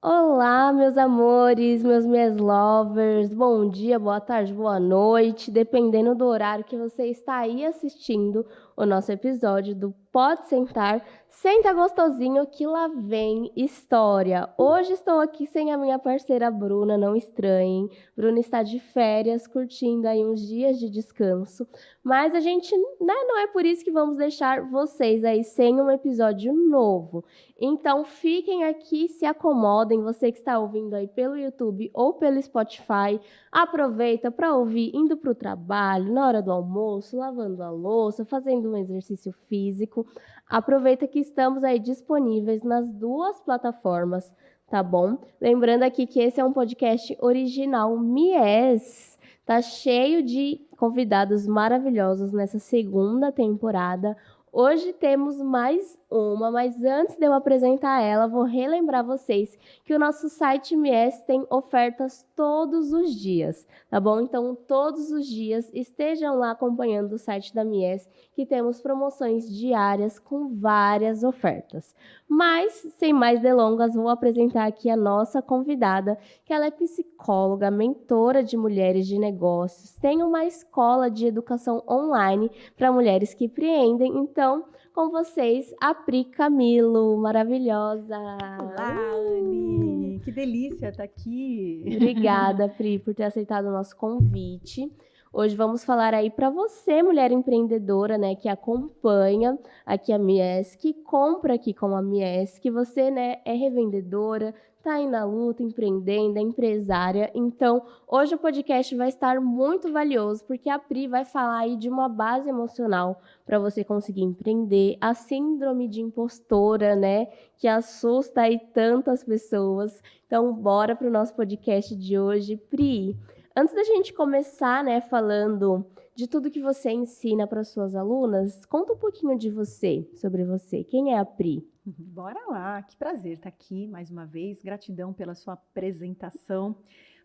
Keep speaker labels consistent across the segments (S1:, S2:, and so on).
S1: Olá, meus amores, minhas lovers. Bom dia, boa tarde, boa noite, dependendo do horário que você está aí assistindo o nosso episódio do Pode Sentar. Senta gostosinho que lá vem história. Hoje estou aqui sem a minha parceira Bruna, não estranhem. Bruna está de férias, curtindo aí uns dias de descanso. Mas a gente, né, não é por isso que vamos deixar vocês aí sem um episódio novo. Então fiquem aqui, se acomodem, você que está ouvindo aí pelo YouTube ou pelo Spotify, aproveita para ouvir indo para o trabalho, na hora do almoço, lavando a louça, fazendo um exercício físico. Aproveita que estamos aí disponíveis nas duas plataformas, tá bom? Lembrando aqui que esse é um podcast original Mies. Tá cheio de convidados maravilhosos nessa segunda temporada. Hoje temos mais uma, mas antes de eu apresentar ela, vou relembrar vocês que o nosso site MS tem ofertas todos os dias, tá bom? Então, todos os dias estejam lá acompanhando o site da MS, que temos promoções diárias com várias ofertas. Mas, sem mais delongas, vou apresentar aqui a nossa convidada, que ela é psicóloga, mentora de mulheres de negócios, tem uma escola de educação online para mulheres que empreendem. Então, com vocês, a Pri Camilo, maravilhosa.
S2: Olá, Anne! Que delícia estar aqui!
S1: Obrigada, Pri, por ter aceitado o nosso convite. Hoje vamos falar aí para você, mulher empreendedora, né, que acompanha aqui a Mies, que compra aqui com a Mies, que você, né, é revendedora, tá aí na luta, empreendendo, é empresária. Então, hoje o podcast vai estar muito valioso, porque a Pri vai falar aí de uma base emocional para você conseguir empreender, a síndrome de impostora, né, que assusta aí tantas pessoas. Então, bora para o nosso podcast de hoje. Pri, antes da gente começar, né, falando de tudo que você ensina para suas alunas, conta um pouquinho de você, sobre você. Quem é a Pri?
S2: Bora lá, que prazer estar aqui mais uma vez. Gratidão pela sua apresentação.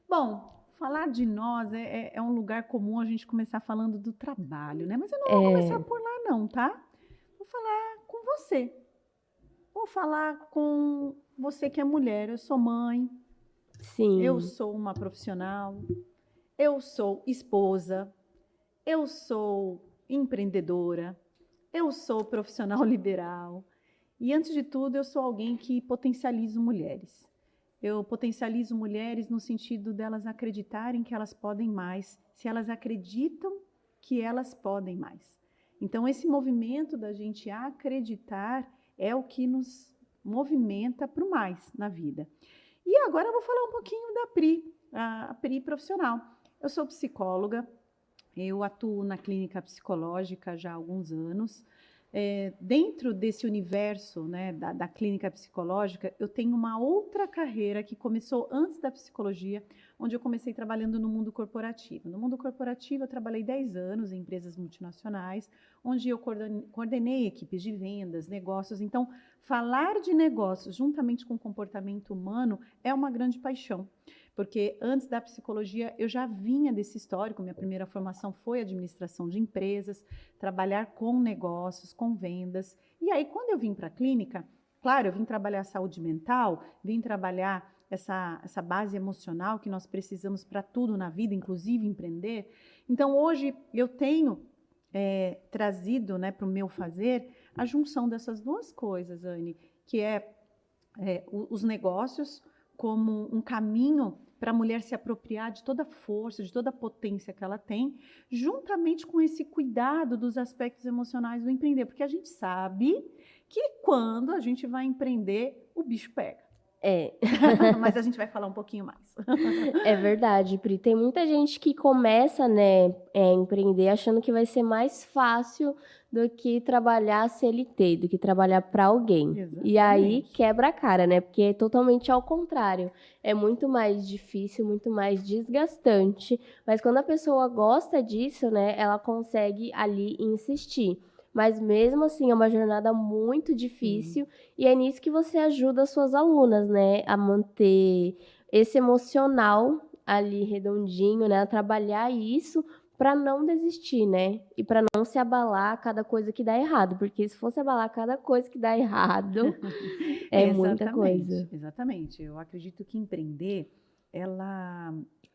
S2: Bom, falar de nós é um lugar comum a gente começar falando do trabalho, né? Mas eu não vou começar por lá, não, tá? Vou falar com você. Vou falar com você que é mulher. Eu sou mãe, eu
S1: Sim,
S2: sou uma profissional, eu sou esposa, eu sou empreendedora, eu sou profissional liberal. E, antes de tudo, eu sou alguém que potencializo mulheres. Eu potencializo mulheres no sentido delas acreditarem que elas podem mais, se elas acreditam que elas podem mais. Então, esse movimento da gente acreditar é o que nos movimenta para o mais na vida. E agora eu vou falar um pouquinho da Pri, a Pri profissional. Eu sou psicóloga, eu atuo na clínica psicológica já há alguns anos. Dentro desse universo, né, da clínica psicológica, eu tenho uma outra carreira que começou antes da psicologia, onde eu comecei trabalhando no mundo corporativo. No mundo corporativo, eu trabalhei 10 anos em empresas multinacionais, onde eu coordenei equipes de vendas, negócios. Então, falar de negócios juntamente com o comportamento humano é uma grande paixão. Porque antes da psicologia eu já vinha desse histórico, minha primeira formação foi administração de empresas, trabalhar com negócios, com vendas. E aí, quando eu vim para a clínica, claro, eu vim trabalhar saúde mental, vim trabalhar essa base emocional que nós precisamos para tudo na vida, inclusive empreender. Então, hoje eu tenho trazido, né, para o meu fazer a junção dessas duas coisas, Anne, que os negócios como um caminho para a mulher se apropriar de toda a força, de toda a potência que ela tem, juntamente com esse cuidado dos aspectos emocionais do empreender, porque a gente sabe que quando a gente vai empreender, o bicho pega.
S1: é.
S2: Mas a gente vai falar um pouquinho mais.
S1: É verdade, Pri. Tem muita gente que começa, né, a empreender achando que vai ser mais fácil do que trabalhar CLT, do que trabalhar para alguém. E aí
S2: Exatamente.
S1: quebra a cara, né? Porque é totalmente ao contrário. É muito mais difícil, muito mais desgastante. Mas quando a pessoa gosta disso, né, ela consegue ali insistir. Mas mesmo assim é uma jornada muito
S2: Sim.
S1: difícil e é nisso que você ajuda as suas alunas, né, a manter esse emocional ali redondinho, né? A trabalhar isso para não desistir, né? E para não se abalar a cada coisa que dá errado, porque se fosse abalar a cada coisa que dá errado, é muita
S2: Exatamente,
S1: coisa.
S2: exatamente. Eu acredito que empreender,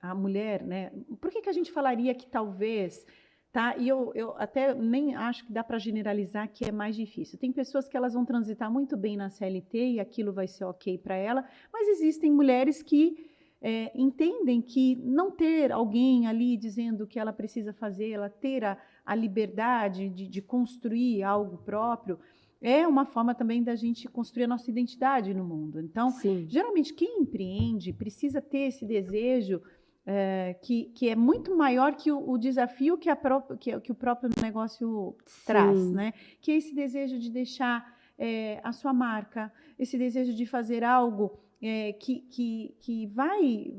S2: a mulher, né? Por que que a gente falaria que talvez, tá? E eu até nem acho que dá para generalizar que é mais difícil. Tem pessoas que elas vão transitar muito bem na CLT e aquilo vai ser ok para ela, mas existem mulheres que entendem que não ter alguém ali dizendo o que ela precisa fazer, ela ter a liberdade de construir algo próprio, é uma forma também da gente construir a nossa identidade no mundo. Então,
S1: Sim,
S2: geralmente, quem empreende precisa ter esse desejo que é muito maior que o desafio que o próprio negócio traz,
S1: sim.
S2: né? Que é esse desejo de deixar a sua marca, esse desejo de fazer algo que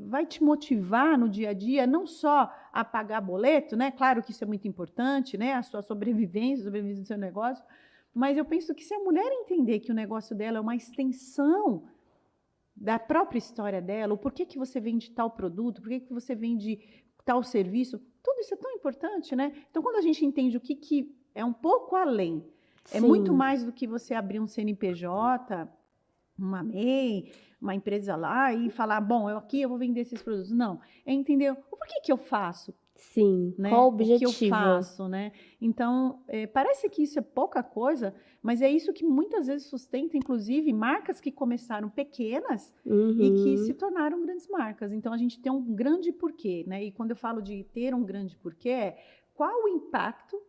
S2: vai te motivar no dia a dia, não só a pagar boleto, né? Claro que isso é muito importante, né? A sua sobrevivência, a sobrevivência do seu negócio, mas eu penso que se a mulher entender que o negócio dela é uma extensão da própria história dela, o porquê que você vende tal produto, porquê que você vende tal serviço, tudo isso é tão importante, né? Então, quando a gente entende o que é um pouco além, é muito
S1: Sim,
S2: mais do que você abrir um CNPJ, uma MEI, uma empresa lá e falar, bom, eu vou vender esses produtos. Não, é entender o porquê que eu faço,
S1: sim. Qual o
S2: né? O que eu
S1: objetivo?
S2: faço, né? Então, parece que isso é pouca coisa, mas é isso que muitas vezes sustenta, inclusive, marcas que começaram pequenas e que se
S1: Uhum.
S2: tornaram grandes marcas. Então, a gente tem um grande porquê, né? E quando eu falo de ter um grande porquê, qual o impacto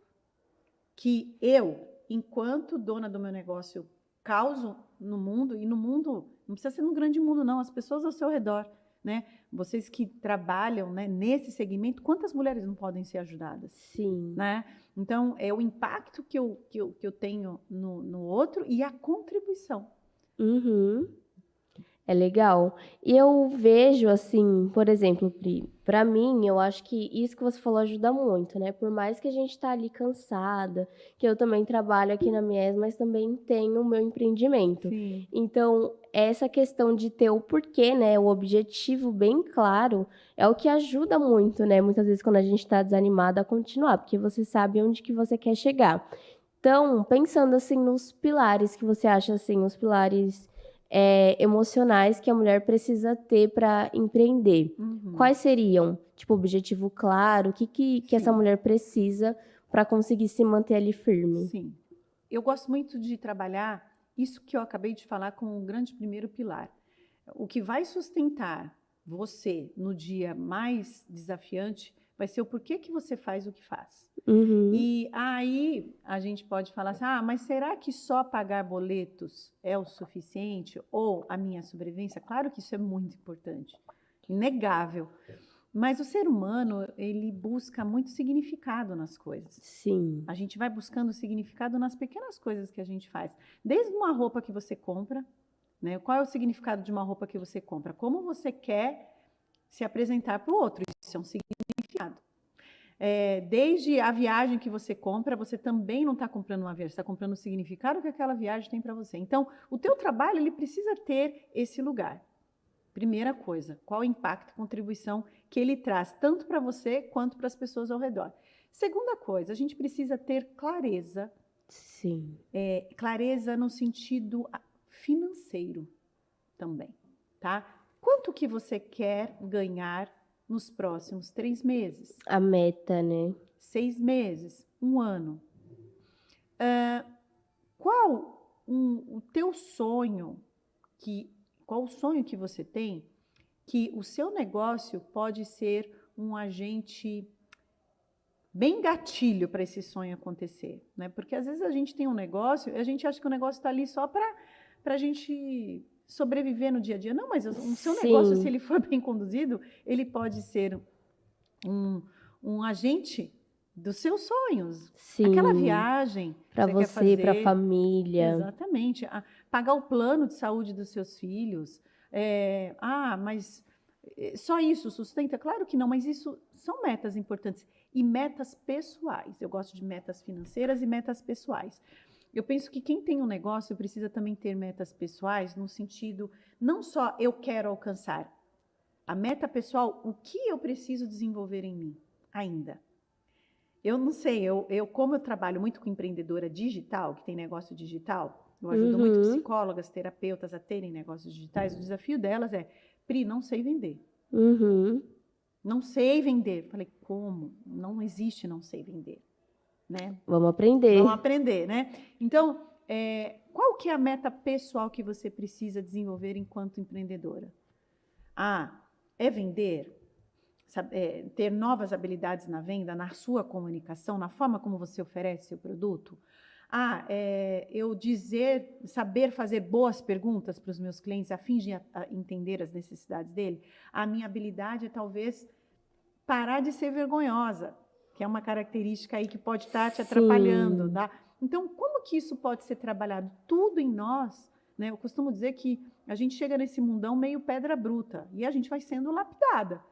S2: que eu, enquanto dona do meu negócio, causo no mundo, e no mundo, não precisa ser no grande mundo, não, as pessoas ao seu redor, né? Vocês que trabalham, né, nesse segmento, quantas mulheres não podem ser ajudadas,
S1: Sim.
S2: né? Então, é o impacto que eu tenho no outro e a contribuição.
S1: Uhum. É legal. E eu vejo assim, por exemplo, Pri, pra mim, eu acho que isso que você falou ajuda muito, né? Por mais que a gente tá ali cansada, que eu também trabalho aqui na Mies, mas também tenho o meu empreendimento.
S2: Sim,
S1: Então, essa questão de ter o porquê, né, o objetivo bem claro, é o que ajuda muito, né? Muitas vezes quando a gente tá desanimada a continuar, porque você sabe onde que você quer chegar. Então, pensando assim nos pilares que você acha assim, os pilares emocionais que a mulher precisa ter para empreender.
S2: uhum,
S1: Quais seriam? Tipo, objetivo claro, o que essa
S2: sim,
S1: mulher precisa para conseguir se manter ali firme?
S2: sim. Eu gosto muito de trabalhar isso que eu acabei de falar com o grande primeiro pilar. O que vai sustentar você no dia mais desafiante vai ser o porquê que você faz o que faz.
S1: Uhum.
S2: E aí a gente pode falar assim: ah, mas será que só pagar boletos é o suficiente? Ou a minha sobrevivência? Claro que isso é muito importante, inegável. Mas o ser humano, ele busca muito significado nas coisas.
S1: Sim.
S2: A gente vai buscando significado nas pequenas coisas que a gente faz. Desde uma roupa que você compra, né? Qual é o significado de uma roupa que você compra? Como você quer se apresentar para o outro? Isso é um significado. Desde a viagem que você compra, você também não está comprando uma viagem, está comprando o significado que aquela viagem tem para você. Então, o teu trabalho ele precisa ter esse lugar. Primeira coisa, qual o impacto, contribuição que ele traz tanto para você quanto para as pessoas ao redor. Segunda coisa, a gente precisa ter clareza,
S1: Sim.
S2: clareza no sentido financeiro também, tá? Quanto que você quer ganhar nos próximos 3 meses,
S1: A meta, né?
S2: 6 meses, um ano? Qual o teu sonho qual o sonho que você tem que o seu negócio pode ser um agente bem gatilho para esse sonho acontecer, né? Porque às vezes a gente tem um negócio e a gente acha que o negócio está ali só para a gente sobreviver no dia a dia. Não, mas o seu negócio, se
S1: Sim.
S2: ele for bem conduzido, ele pode ser um, um agente dos seus sonhos. Aquela
S1: Sim.
S2: viagem que
S1: Para
S2: você quer
S1: você, para a
S2: fazer,
S1: família.
S2: exatamente. Pagar o plano de saúde dos seus filhos. Mas só isso sustenta? Claro que não, mas isso são metas importantes. E metas pessoais. Eu gosto de metas financeiras e metas pessoais. Eu penso que quem tem um negócio precisa também ter metas pessoais, no sentido, não só eu quero alcançar. A meta pessoal, o que eu preciso desenvolver em mim ainda? Eu não sei, como eu trabalho muito com empreendedora digital, que tem negócio digital, eu ajudo muito psicólogas, terapeutas a terem negócios digitais. O desafio delas é, Pri, não sei vender. Não sei vender. Falei, como? Não existe não sei vender. Né?
S1: Vamos aprender.
S2: Vamos aprender, né? Então, qual que é a meta pessoal que você precisa desenvolver enquanto empreendedora? É vender? Ter novas habilidades na venda, na sua comunicação, na forma como você oferece seu produto? Eu saber fazer boas perguntas para os meus clientes a fim de entender as necessidades dele? A minha habilidade é talvez parar de ser vergonhosa, que é uma característica aí que pode estar te atrapalhando, tá? Então, como que isso pode ser trabalhado? Tudo em nós, né? Eu costumo dizer que a gente chega nesse mundão meio pedra bruta e a gente vai sendo lapidada.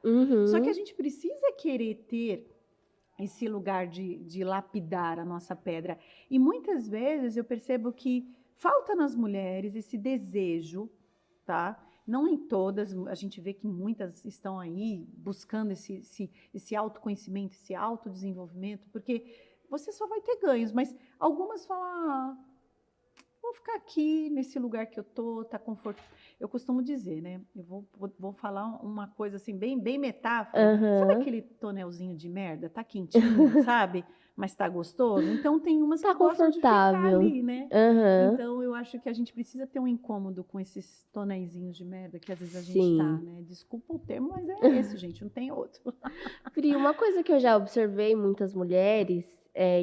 S2: Só que a gente precisa querer ter esse lugar de lapidar a nossa pedra. E muitas vezes eu percebo que falta nas mulheres esse desejo, tá? Não em todas, a gente vê que muitas estão aí buscando esse autoconhecimento, esse autodesenvolvimento, porque você só vai ter ganhos, mas algumas falam, vou ficar aqui nesse lugar que eu tô, tá confortável. Eu costumo dizer, né? Eu vou falar uma coisa assim, bem metáfora. Sabe aquele tonelzinho de merda? Tá quentinho, sabe? Mas tá gostoso? Então tem umas que gostam de ficar ali, né? Então eu acho que a gente precisa ter um incômodo com esses tonéisinhos de merda que às vezes a gente tá, né? Desculpa o termo, mas é esse, gente, não tem outro.
S1: Pri, uma coisa que eu já observei em muitas mulheres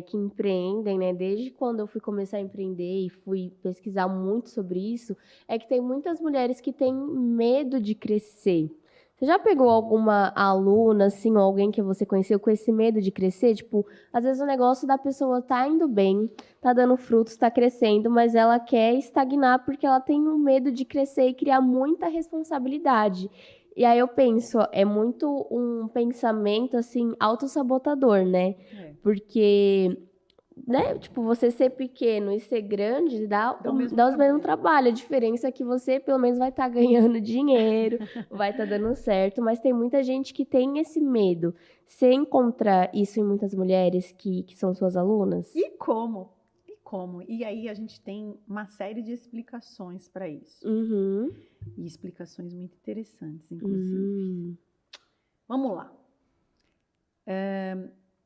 S1: que empreendem, né? Desde quando eu fui começar a empreender e fui pesquisar muito sobre isso, é que tem muitas mulheres que têm medo de crescer. Você já pegou alguma aluna, assim, ou alguém que você conheceu com esse medo de crescer? Tipo, às vezes o negócio da pessoa tá indo bem, tá dando frutos, tá crescendo, mas ela quer estagnar porque ela tem um medo de crescer e criar muita responsabilidade. E aí eu penso, é muito um pensamento, assim, autossabotador, né? Porque, né, tipo, você ser pequeno e ser grande dá o mesmo trabalho. A diferença é que você, pelo menos, vai estar ganhando dinheiro, vai estar dando certo, mas tem muita gente que tem esse medo. Você encontra isso em muitas mulheres que são suas alunas?
S2: E como? E aí a gente tem uma série de explicações para isso. E explicações muito interessantes, inclusive. Vamos lá.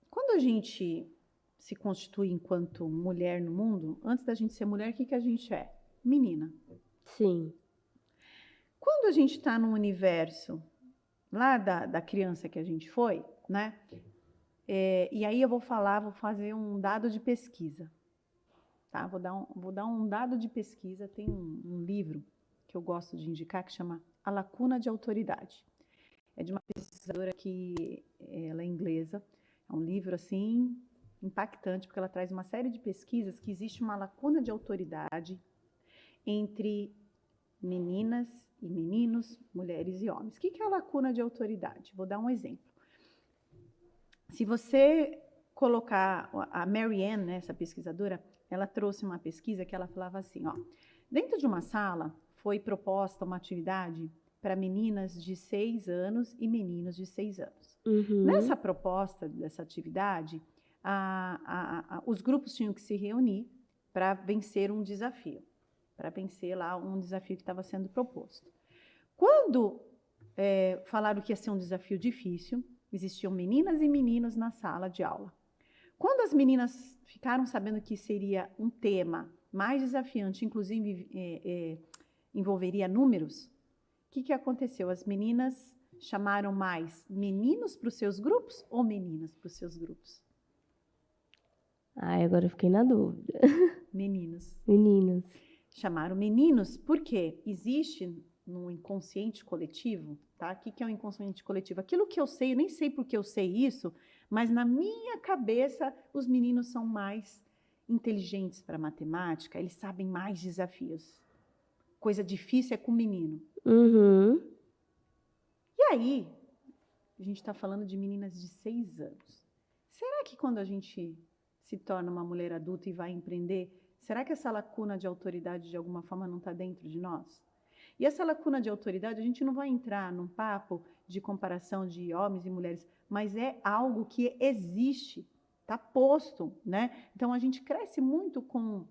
S2: Quando a gente se constitui enquanto mulher no mundo, antes da gente ser mulher, o que a gente é? Menina.
S1: Sim.
S2: Quando a gente está no universo lá da criança que a gente foi, né? E aí eu vou fazer um dado de pesquisa. Tá? Vou dar um dado de pesquisa. Tem um livro que eu gosto de indicar que chama A Lacuna de Autoridade. É de uma pesquisadora que ela é inglesa. É um livro assim impactante porque ela traz uma série de pesquisas que existe uma lacuna de autoridade entre meninas e meninos, mulheres e homens. O que é a lacuna de autoridade? Vou dar um exemplo. Se você colocar a Mary Ann, né, essa pesquisadora, ela trouxe uma pesquisa que ela falava assim, dentro de uma sala foi proposta uma atividade para meninas de 6 anos e meninos de 6 anos. Nessa proposta dessa atividade, os grupos tinham que se reunir para vencer um desafio, para vencer lá um desafio que estava sendo proposto. Quando falaram que ia ser um desafio difícil, existiam meninas e meninos na sala de aula. Quando as meninas ficaram sabendo que seria um tema mais desafiante, inclusive envolveria números, o que aconteceu? As meninas chamaram mais meninos para os seus grupos ou meninas para os seus grupos?
S1: Agora eu fiquei na dúvida.
S2: Meninos.
S1: Meninos.
S2: Chamaram meninos porque existe no inconsciente coletivo, tá? O que é o inconsciente coletivo? Aquilo que eu sei, eu nem sei porque eu sei isso, mas na minha cabeça os meninos são mais inteligentes para matemática, eles sabem mais desafios. Coisa difícil é com o menino. E aí, a gente está falando de meninas de 6 anos. Será que quando a gente se torna uma mulher adulta e vai empreender, será que essa lacuna de autoridade de alguma forma não está dentro de nós? E essa lacuna de autoridade, a gente não vai entrar num papo de comparação de homens e mulheres, mas é algo que existe tá posto, né? Então a gente cresce muito com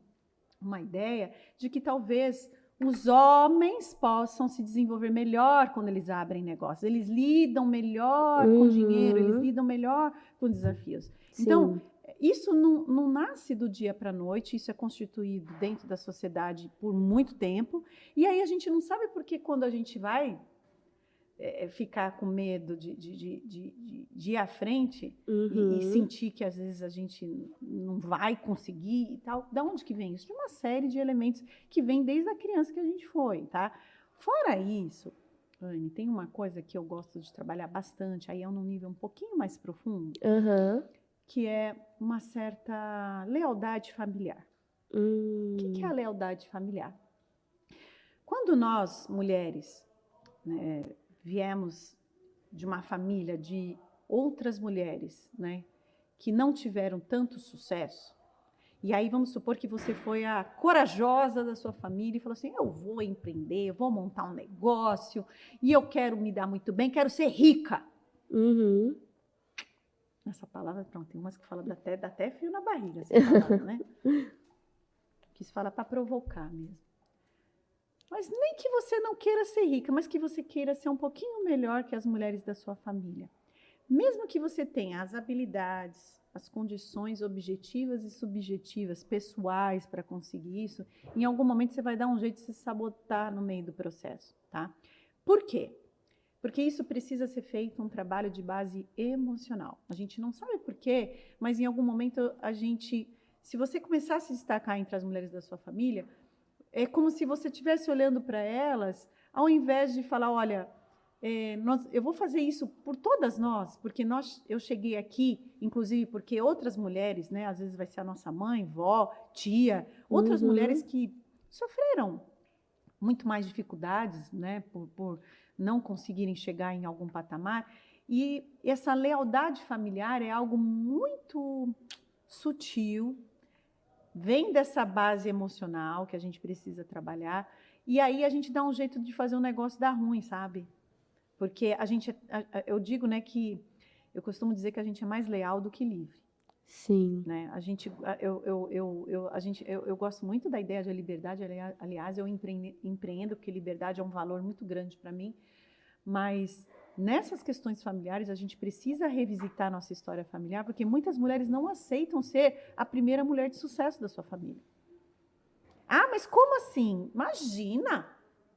S2: uma ideia de que talvez os homens possam se desenvolver melhor quando eles abrem negócios. Eles lidam melhor com dinheiro, eles lidam melhor com desafios. Então,
S1: Sim.
S2: isso não nasce do dia para a noite, isso é constituído dentro da sociedade por muito tempo. E aí a gente não sabe por que quando a gente vai ficar com medo de ir à frente e sentir que às vezes a gente não vai conseguir e tal. Da onde que vem isso? De uma série de elementos que vem desde a criança que a gente foi, tá? Fora isso, Anne, tem uma coisa que eu gosto de trabalhar bastante, aí é num nível um pouquinho mais profundo, que é uma certa lealdade familiar. O que é a lealdade familiar? Quando nós, mulheres, né, viemos de uma família de outras mulheres, né, que não tiveram tanto sucesso, e aí vamos supor que você foi a corajosa da sua família e falou assim, eu vou empreender, eu vou montar um negócio, e eu quero me dar muito bem, quero ser rica. Essa palavra, pronto, tem umas que falam, dá até frio na barriga, essa palavra, né? Que se fala para provocar mesmo. Mas nem que você não queira ser rica, mas que você queira ser um pouquinho melhor que as mulheres da sua família. Mesmo que você tenha as habilidades, as condições objetivas e subjetivas, pessoais para conseguir isso, em algum momento você vai dar um jeito de se sabotar no meio do processo, tá? Por quê? Porque isso precisa ser feito um trabalho de base emocional. A gente não sabe por quê, mas em algum momento a gente, se você começar a se destacar entre as mulheres da sua família, é como se você estivesse olhando para elas, ao invés de falar, olha, eu vou fazer isso por todas nós, porque eu cheguei aqui, inclusive porque outras mulheres, né, às vezes vai ser a nossa mãe, vó, tia, outras mulheres que sofreram muito mais dificuldades, né, por não conseguirem chegar em algum patamar. E essa lealdade familiar é algo muito sutil, vem dessa base emocional que a gente precisa trabalhar, e aí a gente dá um jeito de fazer um negócio dar ruim, sabe? Porque eu digo, né, que eu costumo dizer que a gente é mais leal do que livre.
S1: Sim.
S2: Né? Eu gosto muito da ideia de liberdade, aliás, eu empreendo porque liberdade é um valor muito grande para mim, mas nessas questões familiares, a gente precisa revisitar a nossa história familiar, porque muitas mulheres não aceitam ser a primeira mulher de sucesso da sua família. Ah, mas como assim? Imagina!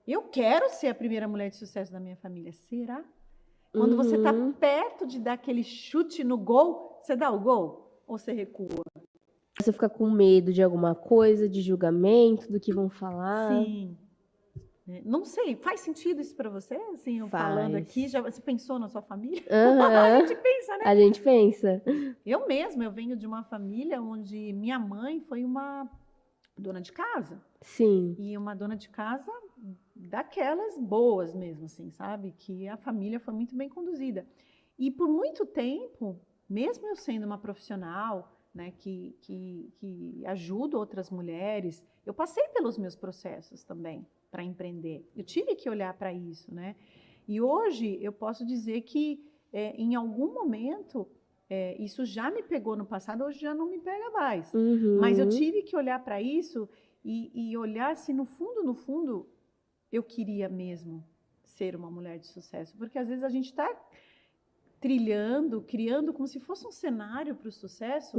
S2: Eu quero ser a primeira mulher de sucesso da minha família. Será? Quando você está perto de dar aquele chute no gol, você dá o gol ou você recua?
S1: Você fica com medo de alguma coisa, de julgamento, do que vão falar?
S2: Sim. Não sei, faz sentido isso para você? Assim, eu falando aqui, você pensou na sua família? A gente pensa, né?
S1: A gente pensa.
S2: Eu mesma, eu venho de uma família onde minha mãe foi uma dona de casa.
S1: Sim.
S2: E uma dona de casa daquelas boas mesmo, assim, sabe? Que a família foi muito bem conduzida. E por muito tempo, mesmo eu sendo uma profissional, né, que ajuda outras mulheres, eu passei pelos meus processos também para empreender. Eu tive que olhar para isso, né? E hoje eu posso dizer que em algum momento isso já me pegou no passado, hoje já não me pega mais. Mas eu tive que olhar para isso e olhar se no fundo, eu queria mesmo ser uma mulher de sucesso. Porque às vezes a gente está trilhando, criando como se fosse um cenário para o sucesso,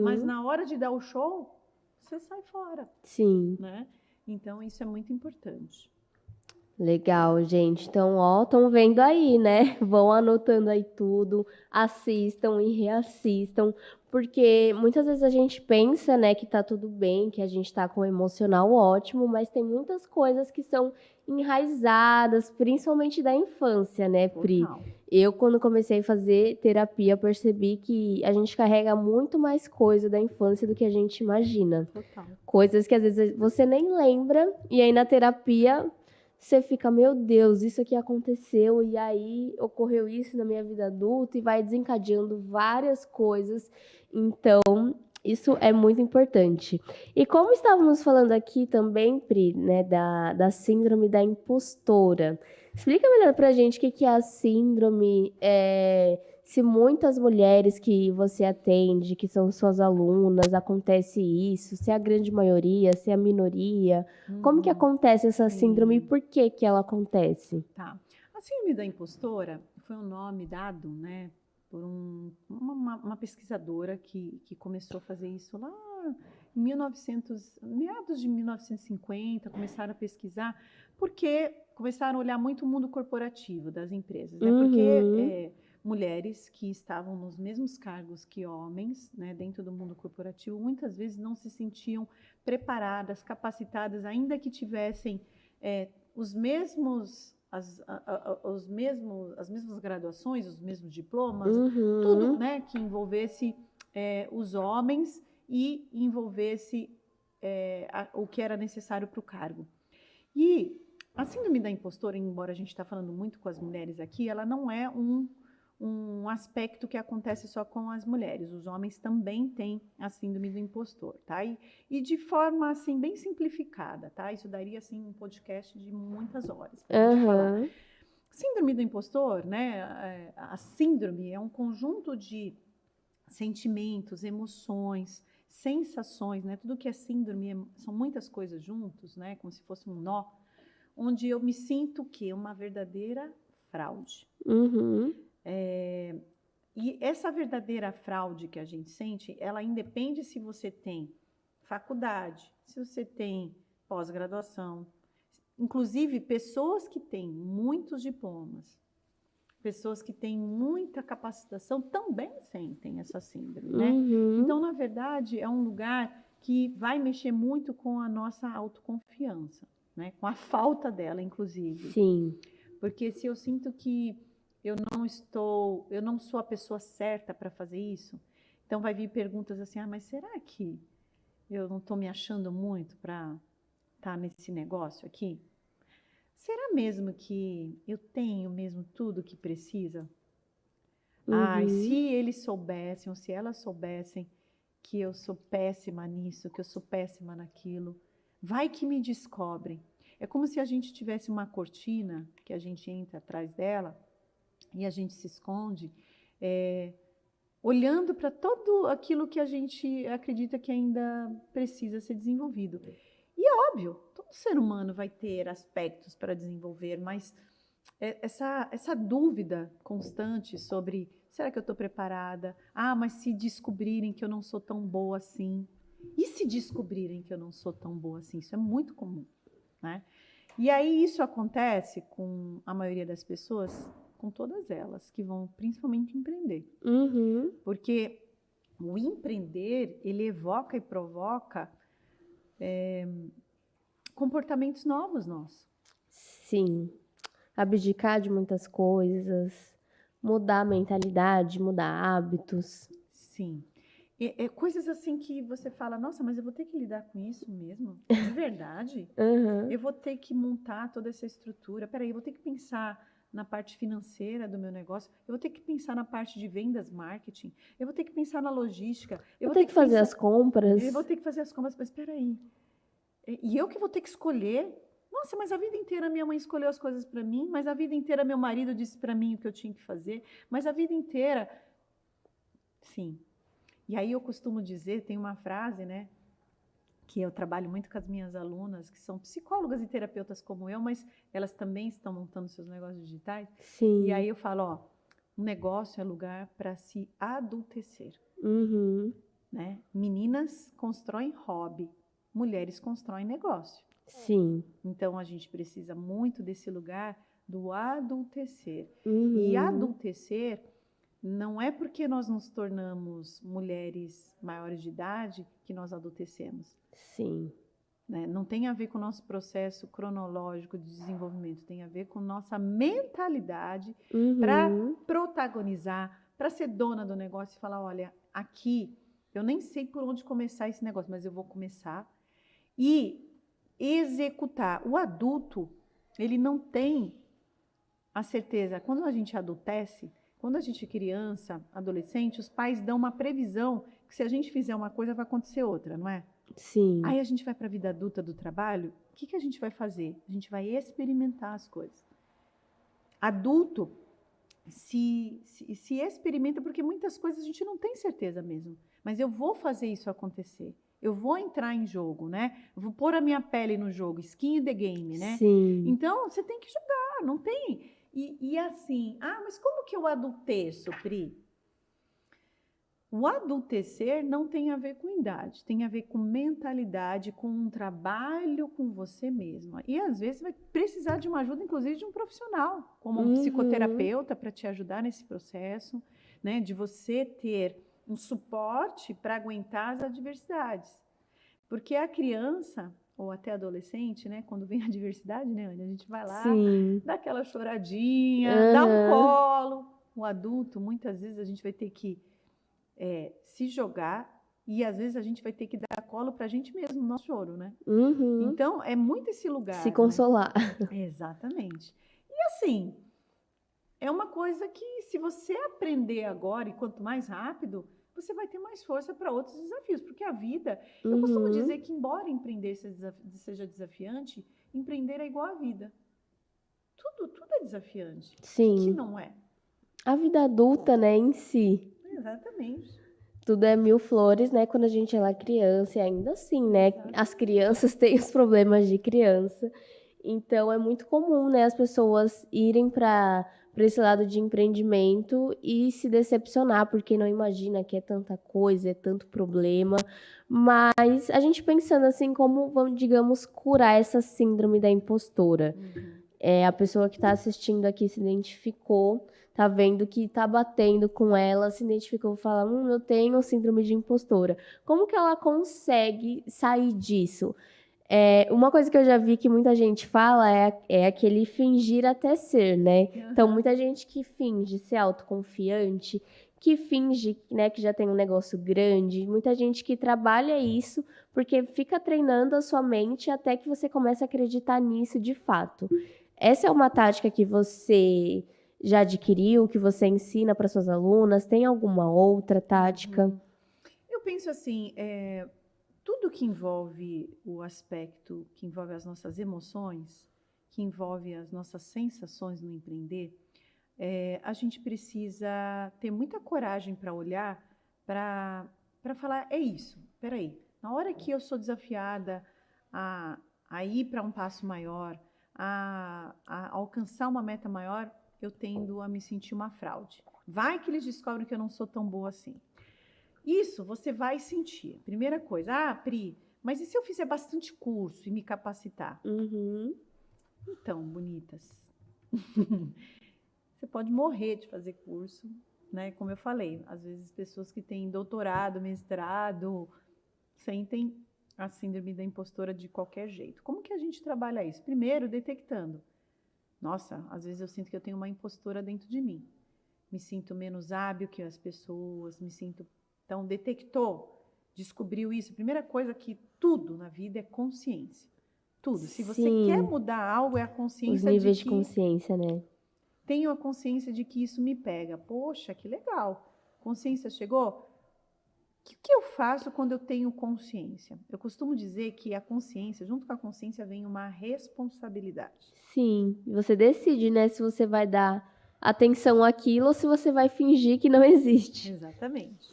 S2: mas na hora de dar o show, você sai fora.
S1: Sim.
S2: Né? Então, isso é muito importante.
S1: Legal, gente. Então, ó, estão vendo aí, né? Vão anotando aí tudo, assistam e reassistam, porque muitas vezes a gente pensa, né, que tá tudo bem, que a gente tá com o emocional ótimo, mas tem muitas coisas que são enraizadas, principalmente da infância, né, Pri?
S2: Total.
S1: Eu, quando comecei a fazer terapia, percebi que a gente carrega muito mais coisa da infância do que a gente imagina.
S2: Total.
S1: Coisas que às vezes você nem lembra, e aí na terapia você fica, meu Deus, isso aqui aconteceu, e aí ocorreu isso na minha vida adulta, e vai desencadeando várias coisas. Então, isso é muito importante. E como estávamos falando aqui também, Pri, né, da síndrome da impostora, Explica melhor pra gente o que que é a síndrome, se muitas mulheres que você atende, que são suas alunas, acontece isso, se é a grande maioria, se é a minoria. Como que
S2: Uhum.
S1: acontece essa síndrome e
S2: Sim,
S1: por que que ela acontece?
S2: tá. A síndrome da impostora foi um nome dado, né, por uma pesquisadora que começou a fazer isso lá em 1900, meados de 1950, começaram a pesquisar, porque começaram a olhar muito o mundo corporativo das empresas, né? Porque
S1: Uhum,
S2: mulheres que estavam nos mesmos cargos que homens, né, dentro do mundo corporativo, muitas vezes não se sentiam preparadas, capacitadas, ainda que tivessem os mesmos, as mesmas graduações, os mesmos diplomas, tudo,
S1: uhum,
S2: né, que envolvesse os homens e envolvesse o que era necessário para o cargo. E a síndrome da impostora, embora a gente está falando muito com as mulheres aqui, ela não é um aspecto que acontece só com as mulheres. Os homens também têm a síndrome do impostor, tá? E de forma, assim, bem simplificada, tá? Isso daria, assim, um podcast de muitas horas para a gente falar.
S1: aham,
S2: Síndrome do impostor, né? A síndrome é um conjunto de sentimentos, emoções, sensações, né? Tudo que é síndrome são muitas coisas juntos, né? Como se fosse um nó, onde eu me sinto que uma verdadeira fraude.
S1: uhum,
S2: E essa verdadeira fraude que a gente sente, ela independe se você tem faculdade, se você tem pós-graduação. Inclusive, pessoas que têm muitos diplomas, pessoas que têm muita capacitação também sentem essa síndrome, né?
S1: uhum,
S2: Então, na verdade, é um lugar que vai mexer muito com a nossa autoconfiança, né? Com a falta dela, inclusive.
S1: sim,
S2: Porque se eu sinto que eu não sou a pessoa certa para fazer isso, então vai vir perguntas assim: ah, mas será que eu não estou me achando muito para estar nesse negócio aqui? Será mesmo que eu tenho mesmo tudo que precisa? Ai, se
S1: uhum,
S2: eles soubessem, ou se elas soubessem que eu sou péssima nisso, que eu sou péssima naquilo, vai que me descobrem. É como se a gente tivesse uma cortina que a gente entra atrás dela e a gente se esconde, é, olhando para tudo aquilo que a gente acredita que ainda precisa ser desenvolvido. E é óbvio, todo ser humano vai ter aspectos para desenvolver, mas essa dúvida constante sobre será que eu estou preparada? Ah, mas se descobrirem que eu não sou tão boa assim? E se descobrirem que eu não sou tão boa assim? Isso é muito comum, né? E aí isso acontece com a maioria das pessoas, com todas elas que vão principalmente empreender.
S1: uhum,
S2: Porque o empreender, ele evoca e provoca comportamentos novos nossos.
S1: sim. Abdicar de muitas coisas, mudar a mentalidade, mudar hábitos.
S2: Sim. Coisas assim que você fala, nossa, mas eu vou ter que lidar com isso mesmo? De verdade?
S1: Aham.
S2: Eu vou ter que montar toda essa estrutura. Peraí, eu vou ter que pensar na parte financeira do meu negócio. Eu vou ter que pensar na parte de vendas, marketing. Eu vou ter que pensar na logística. Eu
S1: Vou
S2: vou
S1: ter
S2: ter
S1: que
S2: que
S1: fazer
S2: pensar.
S1: as compras.
S2: Eu vou ter que fazer as compras. Mas peraí. E eu que vou ter que escolher? Nossa, mas a vida inteira minha mãe escolheu as coisas para mim. Mas a vida inteira meu marido disse para mim o que eu tinha que fazer. Mas a vida inteira. Sim. E aí eu costumo dizer, tem uma frase, né? Que eu trabalho muito com as minhas alunas, que são psicólogas e terapeutas como eu, mas elas também estão montando seus negócios digitais. E
S1: Sim.
S2: aí eu falo, ó, um negócio é lugar para se adultecer,
S1: Uhum.
S2: né? Meninas constroem hobby, mulheres constroem negócio.
S1: Sim.
S2: Então a gente precisa muito desse lugar do adultecer. E
S1: Uhum.
S2: adultecer não é porque nós nos tornamos mulheres maiores de idade que nós adultecemos.
S1: Sim.
S2: Né? Não tem a ver com o nosso processo cronológico de desenvolvimento, tem a ver com nossa mentalidade para
S1: Uhum.
S2: protagonizar, para ser dona do negócio e falar, olha, aqui eu nem sei por onde começar esse negócio, mas eu vou começar e executar. O adulto, ele não tem a certeza. Quando a gente adultece, quando a gente é criança, adolescente, os pais dão uma previsão que se a gente fizer uma coisa vai acontecer outra, não é?
S1: Sim.
S2: Aí a gente vai para a vida adulta do trabalho, o que a gente vai fazer? A gente vai experimentar as coisas. adulto se experimenta, porque muitas coisas a gente não tem certeza mesmo. Mas eu vou fazer isso acontecer. Eu vou entrar em jogo, né? Eu vou pôr a minha pele no jogo, skin in the game, né?
S1: Sim.
S2: Então, você tem que jogar, não tem... E assim, mas como que eu adulteço, Pri? O adultecer não tem a ver com idade, tem a ver com mentalidade, com um trabalho com você mesma. E às vezes vai precisar de uma ajuda, inclusive de um profissional, como um psicoterapeuta, para te ajudar nesse processo, né? De você ter um suporte para aguentar as adversidades. Porque a criança, ou até adolescente, né? Quando vem a adversidade, né, Anny? A gente vai lá,
S1: Sim.
S2: dá aquela choradinha, dá um colo. O adulto, muitas vezes, a gente vai ter que se jogar, e às vezes a gente vai ter que dar colo para a gente mesmo, no nosso choro, né? Então, é muito esse lugar.
S1: Se consolar.
S2: Né? Exatamente. E assim, é uma coisa que se você aprender agora, e quanto mais rápido, você vai ter mais força para outros desafios, porque a vida, eu costumo dizer que embora empreender seja desafiante, empreender é igual à vida. Tudo é desafiante.
S1: Sim.
S2: O que não é?
S1: A vida adulta, né, em si.
S2: Exatamente.
S1: Tudo é mil flores, né, quando a gente é lá criança, e ainda assim, né, as crianças têm os problemas de criança. Então, é muito comum, né, as pessoas irem para esse lado de empreendimento e se decepcionar, porque não imagina que é tanta coisa, é tanto problema. Mas a gente pensando assim, como vamos, digamos, curar essa síndrome da impostora. A pessoa que está assistindo aqui se identificou, tá vendo que tá batendo com ela, se identificou, fala, eu tenho síndrome de impostora. Como que ela consegue sair disso? Uma coisa que eu já vi que muita gente fala é aquele fingir até ser, né? Então, muita gente que finge ser autoconfiante, que finge, né, que já tem um negócio grande, muita gente que trabalha isso porque fica treinando a sua mente até que você comece a acreditar nisso de fato. Essa é uma tática que você já adquiriu, que você ensina para suas alunas? Tem alguma outra tática?
S2: Eu penso assim, tudo que envolve o aspecto, que envolve as nossas emoções, que envolve as nossas sensações no empreender, a gente precisa ter muita coragem para olhar, para falar, é isso, peraí, na hora que eu sou desafiada a ir para um passo maior, a alcançar uma meta maior, eu tendo a me sentir uma fraude. Vai que eles descobrem que eu não sou tão boa assim. Isso você vai sentir. Primeira coisa, Pri, mas e se eu fizer bastante curso e me capacitar? Então, bonitas, você pode morrer de fazer curso, né? Como eu falei, às vezes pessoas que têm doutorado, mestrado, sentem a síndrome da impostora de qualquer jeito. Como que a gente trabalha isso? Primeiro, detectando. Nossa, às vezes eu sinto que eu tenho uma impostora dentro de mim. Me sinto menos hábil que as pessoas, me sinto... Então, detectou, descobriu isso. Primeira coisa que tudo na vida é consciência. Tudo. Se você quer mudar algo, é a consciência
S1: os níveis
S2: de que...
S1: de consciência, né?
S2: Tenho a consciência de que isso me pega. Poxa, que legal. Consciência chegou? O que eu faço quando eu tenho consciência? Eu costumo dizer que a consciência, junto com a consciência, vem uma responsabilidade.
S1: Sim, você decide, né, se você vai dar atenção àquilo ou se você vai fingir que não existe.
S2: Exatamente.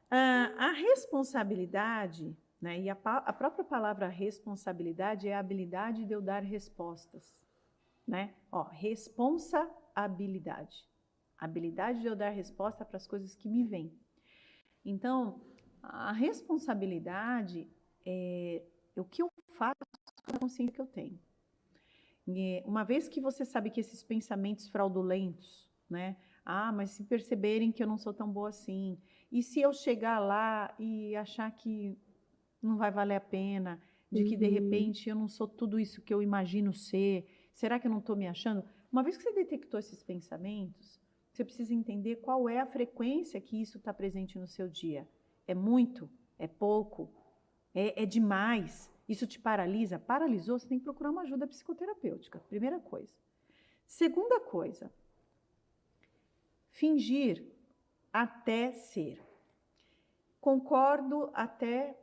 S2: A responsabilidade, né, e a própria palavra responsabilidade é a habilidade de eu dar respostas. Né? Responsabilidade. A habilidade de eu dar resposta para as coisas que me vêm. Então, a responsabilidade é o que eu faço com a consciência que eu tenho. E uma vez que você sabe que esses pensamentos fraudulentos, né? Mas se perceberem que eu não sou tão boa assim, e se eu chegar lá e achar que não vai valer a pena, de que de repente eu não sou tudo isso que eu imagino ser, será que eu não estou me achando? Uma vez que você detectou esses pensamentos, você precisa entender qual é a frequência que isso está presente no seu dia. É muito? É pouco? É demais? Isso te paralisa? Paralisou? Você tem que procurar uma ajuda psicoterapêutica, primeira coisa. Segunda coisa, fingir até ser. Concordo até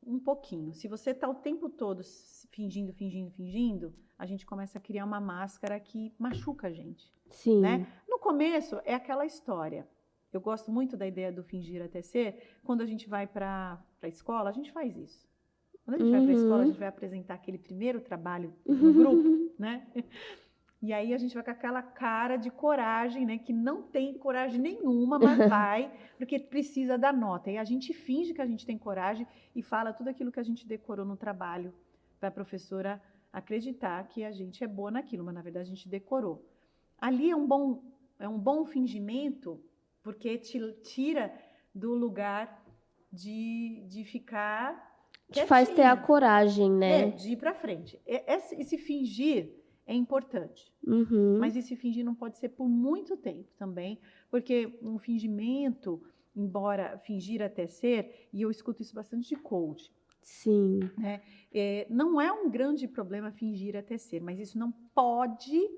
S2: um pouquinho. Se você está o tempo todo fingindo, a gente começa a criar uma máscara que machuca a gente,
S1: Sim.
S2: né? No começo, é aquela história. Eu gosto muito da ideia do fingir até ser. Quando a gente vai para a escola, a gente faz isso. Quando a gente vai para a escola, a gente vai apresentar aquele primeiro trabalho no grupo, né? E aí a gente vai com aquela cara de coragem, né? Que não tem coragem nenhuma, mas vai, porque precisa da nota. E a gente finge que a gente tem coragem e fala tudo aquilo que a gente decorou no trabalho, para a professora acreditar que a gente é boa naquilo, mas na verdade a gente decorou. Ali é um bom fingimento, porque te tira do lugar de ficar
S1: Te faz ter a coragem, né?
S2: de ir para frente. Esse fingir é importante. Mas esse fingir não pode ser por muito tempo também, porque um fingimento, embora fingir até ser, e eu escuto isso bastante de coach.
S1: Sim.
S2: Né? Não é um grande problema fingir até ser, mas isso não pode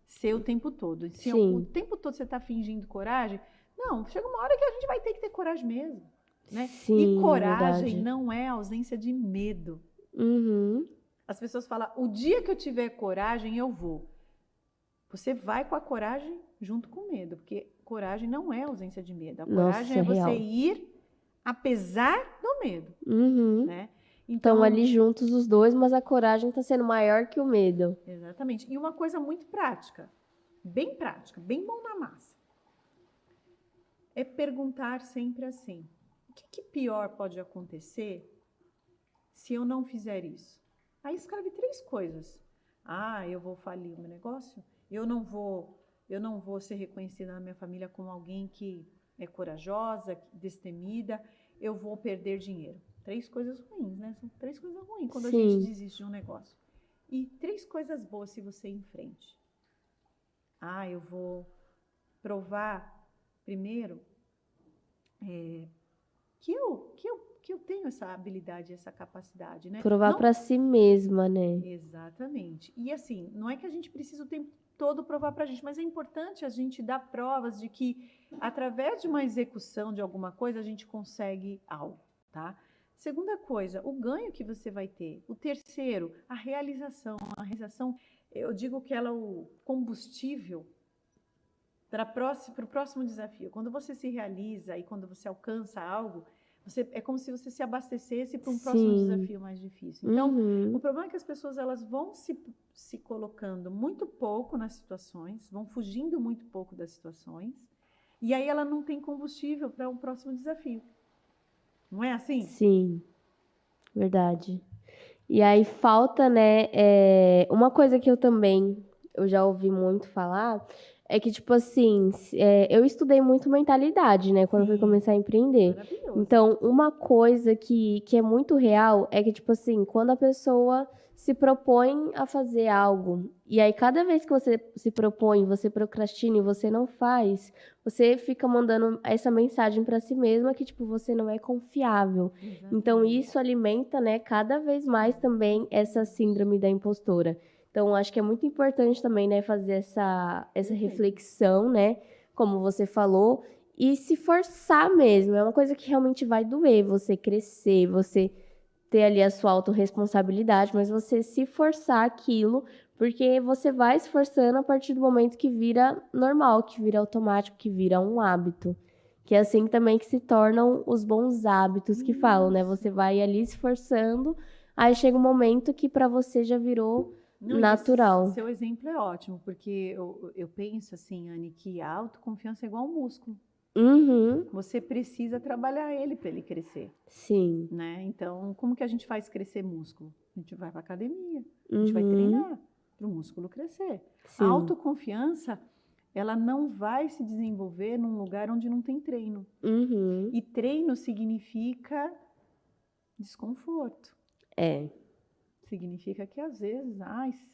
S2: ser o tempo todo. Se o tempo todo você está fingindo coragem, não, chega uma hora que a gente vai ter que ter coragem mesmo. Né?
S1: Sim,
S2: e coragem
S1: verdade.
S2: não é ausência de medo.
S1: Uhum.
S2: As pessoas falam, o dia que eu tiver coragem, eu vou. Você vai com a coragem junto com o medo, porque coragem não é ausência de medo. A coragem é você
S1: real.
S2: ir apesar do medo.
S1: Uhum.
S2: Né?
S1: Então, ali juntos os dois, mas a coragem está sendo maior que o medo.
S2: Exatamente. E uma coisa muito prática, bem mão na massa, é perguntar sempre assim, o que pior pode acontecer se eu não fizer isso? Aí escreve 3 coisas. Eu vou falir o meu negócio? Eu não vou ser reconhecida na minha família como alguém que é corajosa, destemida. Eu vou perder dinheiro. 3 coisas ruins, né? São 3 coisas ruins quando a gente desiste de um negócio. E 3 coisas boas se você ir em frente. Eu vou provar primeiro que eu tenho essa habilidade, essa capacidade, né?
S1: Provar para si mesma, né?
S2: Exatamente. E assim, não é que a gente precisa o tempo todo provar para a gente, mas é importante a gente dar provas de que, através de uma execução de alguma coisa, a gente consegue algo, tá? Segunda coisa, o ganho que você vai ter. O terceiro, a realização. A realização, eu digo que ela é o combustível para o próximo desafio. Quando você se realiza e quando você alcança algo, é como se você se abastecesse para um próximo desafio mais difícil. Então, o problema é que as pessoas elas vão se colocando muito pouco nas situações, vão fugindo muito pouco das situações, e aí ela não tem combustível para um próximo desafio. Não é assim?
S1: Sim, verdade. E aí falta, né, uma coisa que eu já ouvi muito falar, é que, tipo assim, eu estudei muito mentalidade, né, quando eu fui começar a empreender. Então, uma coisa que é muito real é que, tipo assim, quando a pessoa se propõe a fazer algo, e aí cada vez que você se propõe, você procrastina e você não faz, você fica mandando essa mensagem para si mesma que, tipo, você não é confiável. Então, isso alimenta, né, cada vez mais também essa síndrome da impostora. Então, acho que é muito importante também, né, fazer essa reflexão, né, como você falou, e se forçar mesmo. É uma coisa que realmente vai doer, você crescer, você ter ali a sua autorresponsabilidade, mas você se forçar aquilo, porque você vai se forçando a partir do momento que vira normal, que vira automático, que vira um hábito. Que é assim também que se tornam os bons hábitos que falam, né? Você vai ali se forçando, aí chega um momento que para você já virou natural.
S2: Seu exemplo é ótimo, porque eu penso assim, Anne, que a autoconfiança é igual um músculo. Você precisa trabalhar ele para ele crescer.
S1: Sim.
S2: Né? Então, como que a gente faz crescer músculo? A gente vai para academia, a gente vai treinar para o músculo crescer.
S1: Sim.
S2: A autoconfiança, ela não vai se desenvolver num lugar onde não tem treino. E treino significa desconforto. Significa que às vezes,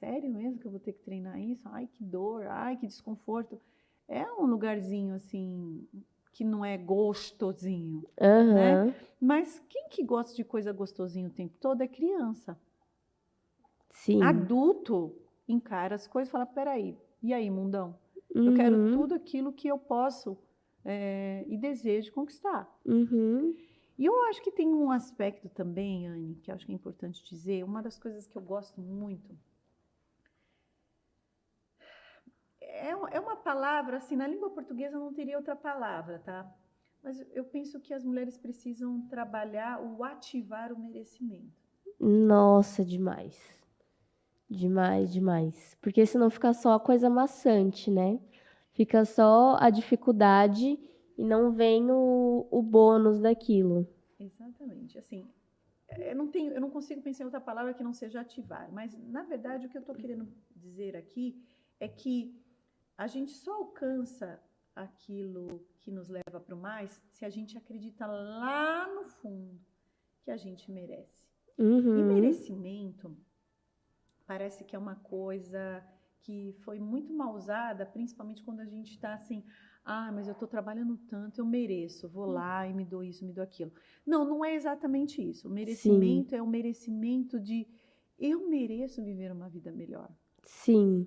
S2: sério mesmo que eu vou ter que treinar isso? Que dor, que desconforto. É um lugarzinho assim que não é gostosinho, né? Mas quem que gosta de coisa gostosinha o tempo todo é criança.
S1: Sim.
S2: Adulto encara as coisas e fala, peraí, e aí, mundão? Eu quero tudo aquilo que eu posso e desejo conquistar. E eu acho que tem um aspecto também, Anne, que eu acho que é importante dizer, uma das coisas que eu gosto muito, é uma palavra, assim, na língua portuguesa não teria outra palavra, tá? Mas eu penso que as mulheres precisam trabalhar o ativar o merecimento.
S1: Nossa, demais. Demais, demais. Porque senão fica só a coisa maçante, né? Fica só a dificuldade e não vem o bônus daquilo.
S2: Exatamente. Assim, eu não consigo pensar em outra palavra que não seja ativar. Mas, na verdade, o que eu estou querendo dizer aqui é que a gente só alcança aquilo que nos leva para o mais se a gente acredita lá no fundo que a gente merece. E merecimento parece que é uma coisa que foi muito mal usada, principalmente quando a gente está assim, mas eu estou trabalhando tanto, eu mereço, vou lá e me dou isso, me dou aquilo. Não, não é exatamente isso. O merecimento é o merecimento de eu mereço viver uma vida melhor.
S1: Sim.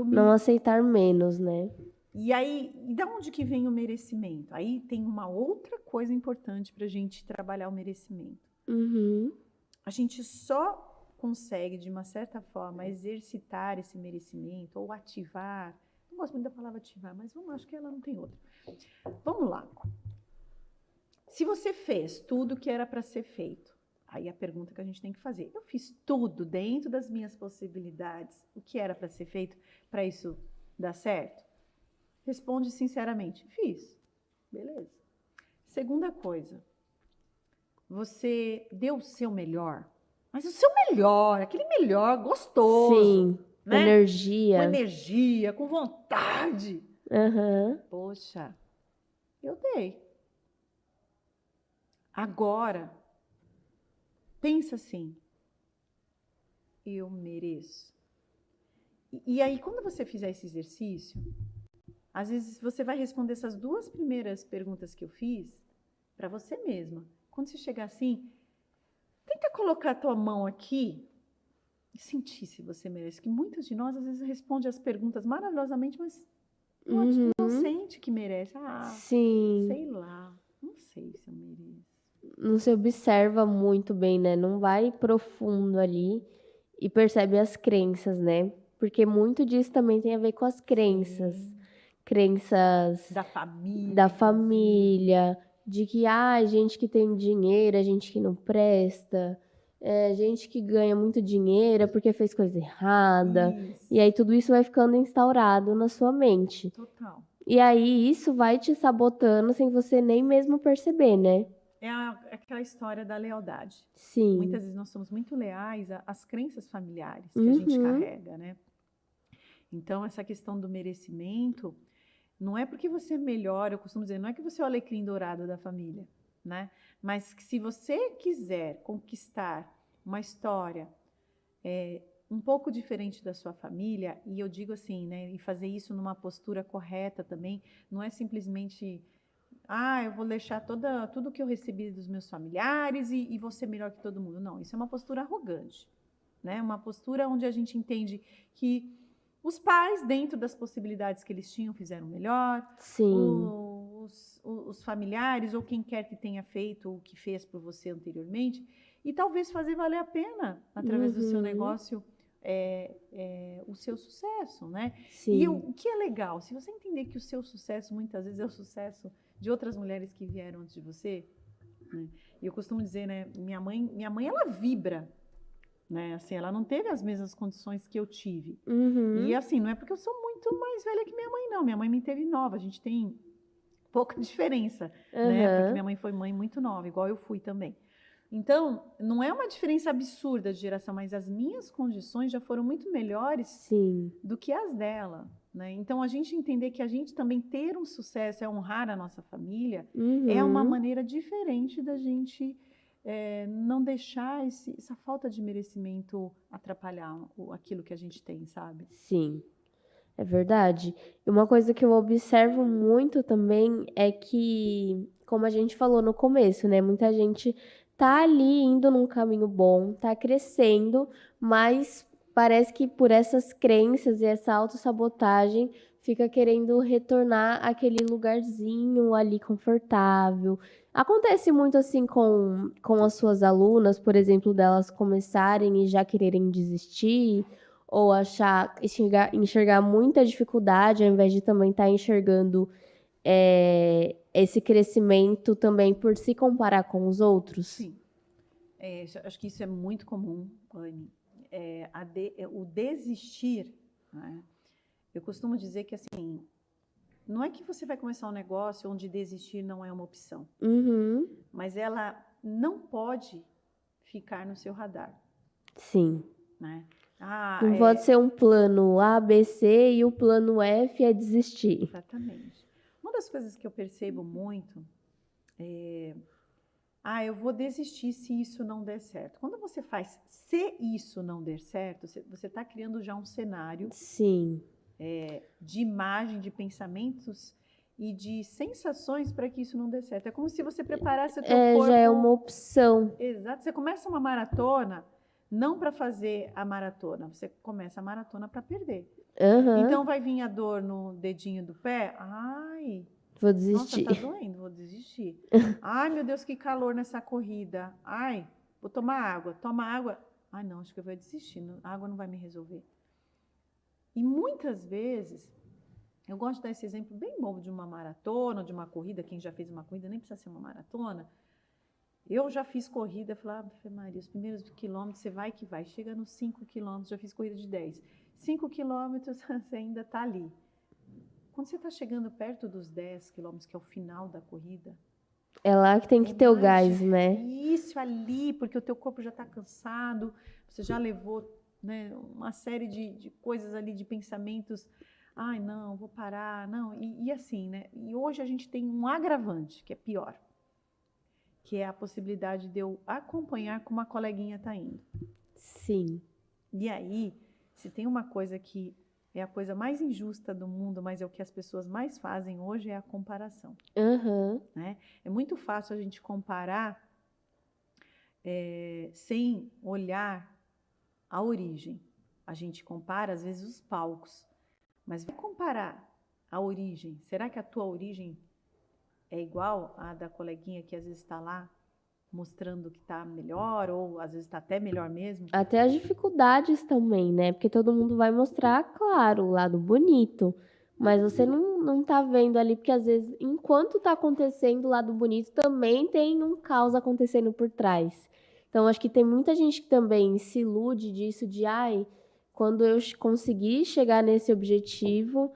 S1: Não aceitar menos, né?
S2: E aí, de onde que vem o merecimento? Aí tem uma outra coisa importante para a gente trabalhar o merecimento. A gente só consegue, de uma certa forma, exercitar esse merecimento ou ativar. Não gosto muito da palavra ativar, mas acho que ela não tem outra. Vamos lá. Se você fez tudo que era para ser feito, aí a pergunta que a gente tem que fazer: eu fiz tudo dentro das minhas possibilidades, o que era para ser feito para isso dar certo? Responde sinceramente: fiz. Beleza. Segunda coisa, você deu o seu melhor, mas o seu melhor, aquele melhor gostoso.
S1: Sim,
S2: né?
S1: Energia.
S2: Com energia, com vontade. Poxa, eu dei. Agora, pensa assim: eu mereço. E aí, quando você fizer esse exercício, às vezes você vai responder essas duas primeiras perguntas que eu fiz para você mesma. Quando você chegar assim, tenta colocar a tua mão aqui e sentir se você merece. Que muitas de nós, às vezes, respondem as perguntas maravilhosamente, mas não sente que merece.
S1: Sim.
S2: Sei lá, não sei se eu mereço.
S1: Não se observa muito bem, né? Não vai profundo ali e percebe as crenças, né? Porque muito disso também tem a ver com as crenças.
S2: Sim.
S1: Crenças
S2: da
S1: família, de que gente que tem dinheiro, gente que não presta, gente que ganha muito dinheiro porque fez coisa errada.
S2: Isso.
S1: E aí tudo isso vai ficando instaurado na sua mente.
S2: Total.
S1: E aí isso vai te sabotando sem você nem mesmo perceber, né?
S2: É aquela história da lealdade.
S1: Sim.
S2: Muitas vezes nós somos muito leais às crenças familiares que a gente carrega, né? Então, essa questão do merecimento, não é porque você é melhor, eu costumo dizer, não é que você é o alecrim dourado da família, né? Mas que se você quiser conquistar uma história um pouco diferente da sua família, e eu digo assim, né? E fazer isso numa postura correta também, não é simplesmente... eu vou deixar tudo que eu recebi dos meus familiares e vou ser melhor que todo mundo. Não, isso é uma postura arrogante, né? Uma postura onde a gente entende que os pais, dentro das possibilidades que eles tinham, fizeram melhor.
S1: Sim.
S2: Os familiares ou quem quer que tenha feito o que fez por você anteriormente. E talvez fazer valer a pena, através do seu negócio, o seu sucesso, né?
S1: Sim.
S2: E o que é legal, se você entender que o seu sucesso muitas vezes é o sucesso de outras mulheres que vieram antes de você, né? E eu costumo dizer, né, minha mãe ela vibra, né? Assim, ela não teve as mesmas condições que eu tive. E assim, não é porque eu sou muito mais velha que minha mãe, não. Minha mãe me teve nova, a gente tem pouca diferença, né? Porque minha mãe foi mãe muito nova, igual eu fui também. Então, não é uma diferença absurda de geração, mas as minhas condições já foram muito melhores do que as dela, né? Então, a gente entender que a gente também ter um sucesso é honrar a nossa família, é uma maneira diferente da gente não deixar essa falta de merecimento atrapalhar aquilo que a gente tem, sabe?
S1: Sim, é verdade. E uma coisa que eu observo muito também é que, como a gente falou no começo, né? Muita gente tá ali indo num caminho bom, tá crescendo, mas parece que por essas crenças e essa autossabotagem fica querendo retornar àquele lugarzinho ali confortável. Acontece muito assim com as suas alunas, por exemplo, delas começarem e já quererem desistir, ou enxergar muita dificuldade, ao invés de também estar enxergando esse crescimento também por se comparar com os outros?
S2: Sim. Acho que isso é muito comum, Anne. O desistir, né? Eu costumo dizer que assim, não é que você vai começar um negócio onde desistir não é uma opção,
S1: Uhum.
S2: mas ela não pode ficar no seu radar,
S1: Sim.
S2: né?
S1: Não pode ser um plano A, B, C e o plano F é desistir.
S2: Exatamente. Uma das coisas que eu percebo muito eu vou desistir se isso não der certo. Quando você faz se isso não der certo, você está criando já um cenário
S1: Sim.
S2: de imagem, de pensamentos e de sensações para que isso não dê certo. É como se você preparasse o teu corpo.
S1: Já é uma opção.
S2: Exato. Você começa uma maratona não para fazer a maratona, você começa a maratona para perder.
S1: Uhum.
S2: Então vai vir a dor no dedinho do pé. Ai,
S1: vou desistir.
S2: Nossa, tá doendo, vou desistir. Ai, meu Deus, que calor nessa corrida. Ai, vou tomar água. Toma água. Ai, não, acho que eu vou desistir. A água não vai me resolver. E muitas vezes, eu gosto de dar esse exemplo bem bobo de uma maratona, de uma corrida. Quem já fez uma corrida nem precisa ser uma maratona. Eu já fiz corrida, falei, Maria, os primeiros quilômetros, você vai que vai. Chega nos 5 quilômetros, já fiz corrida de 10. 5 quilômetros, você ainda está ali. Quando você está chegando perto dos 10 quilômetros, que é o final da corrida,
S1: é lá que tem que ter o gás, né?
S2: Isso ali, porque o teu corpo já está cansado, você já levou, né, uma série de coisas ali, de pensamentos. Ai, não, vou parar, não. E assim, né? E hoje a gente tem um agravante, que é pior, que é a possibilidade de eu acompanhar como a coleguinha está indo.
S1: Sim.
S2: E aí, se tem uma coisa que é a coisa mais injusta do mundo, mas é o que as pessoas mais fazem hoje, é a comparação.
S1: Uhum.
S2: Né? É muito fácil a gente comparar sem olhar a origem. A gente compara, às vezes, os palcos. Mas vai comparar a origem. Será que a tua origem é igual à da coleguinha que às vezes está lá mostrando que está melhor, ou às vezes está até melhor mesmo?
S1: Até as dificuldades também, né? Porque todo mundo vai mostrar, claro, o lado bonito. Mas você não tá vendo ali, porque às vezes, enquanto tá acontecendo o lado bonito, também tem um caos acontecendo por trás. Então, acho que tem muita gente que também se ilude disso, de quando eu conseguir chegar nesse objetivo,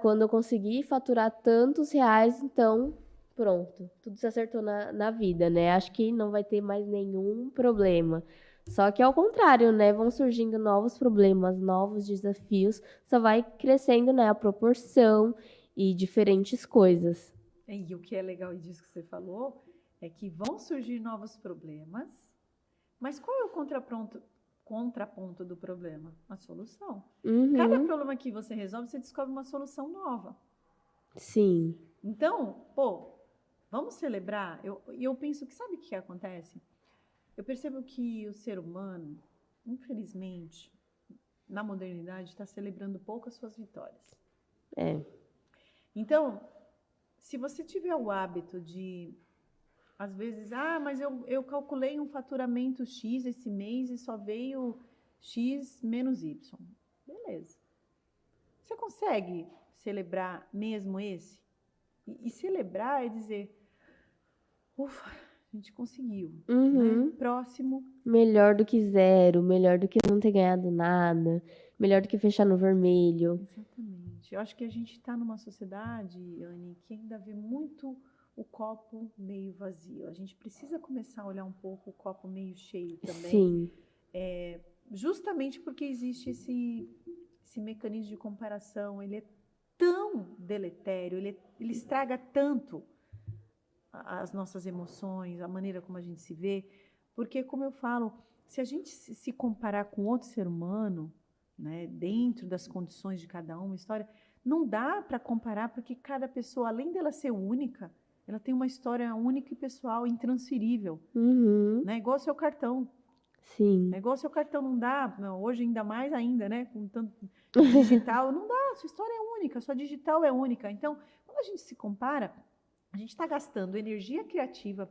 S1: quando eu conseguir faturar tantos reais, então pronto, tudo se acertou na vida, né? Acho que não vai ter mais nenhum problema. Só que ao contrário, né? Vão surgindo novos problemas, novos desafios, só vai crescendo, né, a proporção e diferentes coisas.
S2: E o que é legal disso que você falou é que vão surgir novos problemas, mas qual é o contraponto do problema? A solução.
S1: Uhum.
S2: Cada problema que você resolve, você descobre uma solução nova.
S1: Sim.
S2: Então, vamos celebrar. Eu penso que, sabe o que acontece? Eu percebo que o ser humano, infelizmente, na modernidade, está celebrando pouco as suas vitórias. Então, se você tiver o hábito de, às vezes, mas eu calculei um faturamento X esse mês e só veio X menos Y. Beleza. Você consegue celebrar mesmo esse? E celebrar é dizer, ufa, a gente conseguiu.
S1: Uhum.
S2: Né? Próximo.
S1: Melhor do que zero, melhor do que não ter ganhado nada, melhor do que fechar no vermelho.
S2: Exatamente. Eu acho que a gente está numa sociedade, Anne, que ainda vê muito o copo meio vazio. A gente precisa começar a olhar um pouco o copo meio cheio também.
S1: Sim.
S2: Justamente porque existe esse mecanismo de comparação, ele é tão deletério, ele estraga tanto as nossas emoções, a maneira como a gente se vê, porque, como eu falo, se a gente se comparar com outro ser humano, né, dentro das condições de cada uma, história, não dá para comparar, porque cada pessoa, além dela ser única, ela tem uma história única e pessoal, intransferível.
S1: Uhum.
S2: Né, igual o seu cartão.
S1: Sim.
S2: É igual o seu cartão, não dá, hoje ainda mais ainda, né, com tanto Digital não dá, sua história é única, sua digital é única. Então, quando a gente se compara, a gente está gastando energia criativa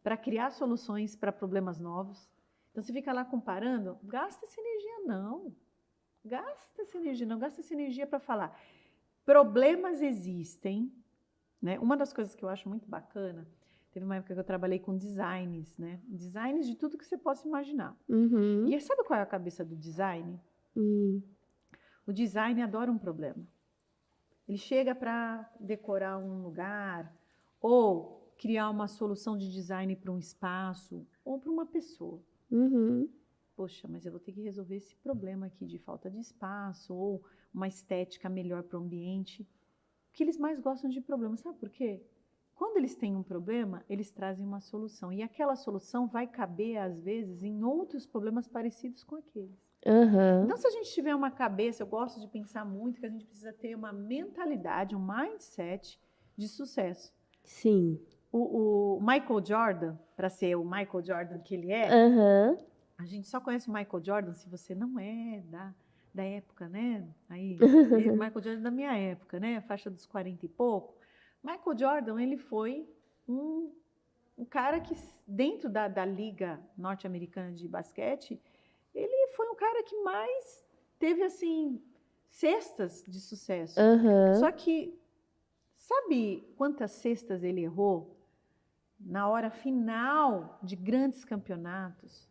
S2: para criar soluções para problemas novos. Então, você fica lá comparando, gasta essa energia não. Gasta essa energia não, gasta essa energia para falar. Problemas existem, né? Uma das coisas que eu acho muito bacana, teve uma época que eu trabalhei com designs, né? Designs de tudo que você possa imaginar.
S1: Uhum.
S2: E sabe qual é a cabeça do design? O design adora um problema. Ele chega para decorar um lugar ou criar uma solução de design para um espaço ou para uma pessoa.
S1: Uhum.
S2: Poxa, mas eu vou ter que resolver esse problema aqui de falta de espaço ou uma estética melhor para o ambiente. O que eles mais gostam de problemas, sabe por quê? Quando eles têm um problema, eles trazem uma solução. E aquela solução vai caber, às vezes, em outros problemas parecidos com aqueles.
S1: Uhum.
S2: Então, se a gente tiver uma cabeça, eu gosto de pensar muito que a gente precisa ter uma mentalidade, um mindset de sucesso.
S1: Sim.
S2: O Michael Jordan, para ser o Michael Jordan que ele é,
S1: Uhum.
S2: a gente só conhece o Michael Jordan se você não é da época, né? Aí, Michael Jordan é da minha época, né? Faixa dos 40 e pouco. Michael Jordan, ele foi um cara que, dentro da Liga Norte-Americana de Basquete, ele foi um cara que mais teve, assim, cestas de sucesso.
S1: Uhum.
S2: Só que, sabe quantas cestas ele errou na hora final de grandes campeonatos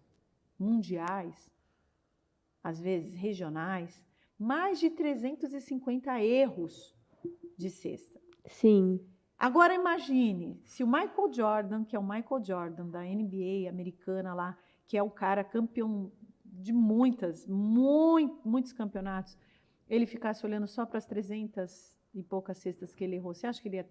S2: mundiais, às vezes regionais? Mais de 350 erros de cesta.
S1: Sim.
S2: Agora imagine, se o Michael Jordan, que é o Michael Jordan da NBA americana lá, que é o cara campeão de muitos campeonatos, ele ficasse olhando só para as 300 e poucas cestas que ele errou, você acha que ele ia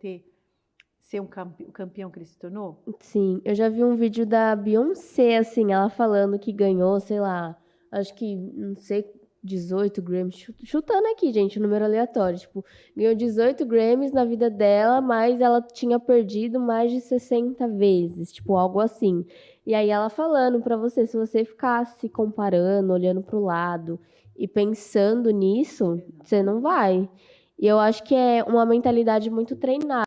S2: ser o campeão que ele se tornou?
S1: Sim, eu já vi um vídeo da Beyoncé, assim, ela falando que ganhou, sei lá, acho que, não sei, 18 Grammys, chutando aqui, gente, um número aleatório, tipo, ganhou 18 Grammys na vida dela, mas ela tinha perdido mais de 60 vezes, tipo, algo assim. E aí ela falando pra você, se você ficasse comparando, olhando pro lado e pensando nisso, você não vai. E eu acho que é uma mentalidade muito treinada.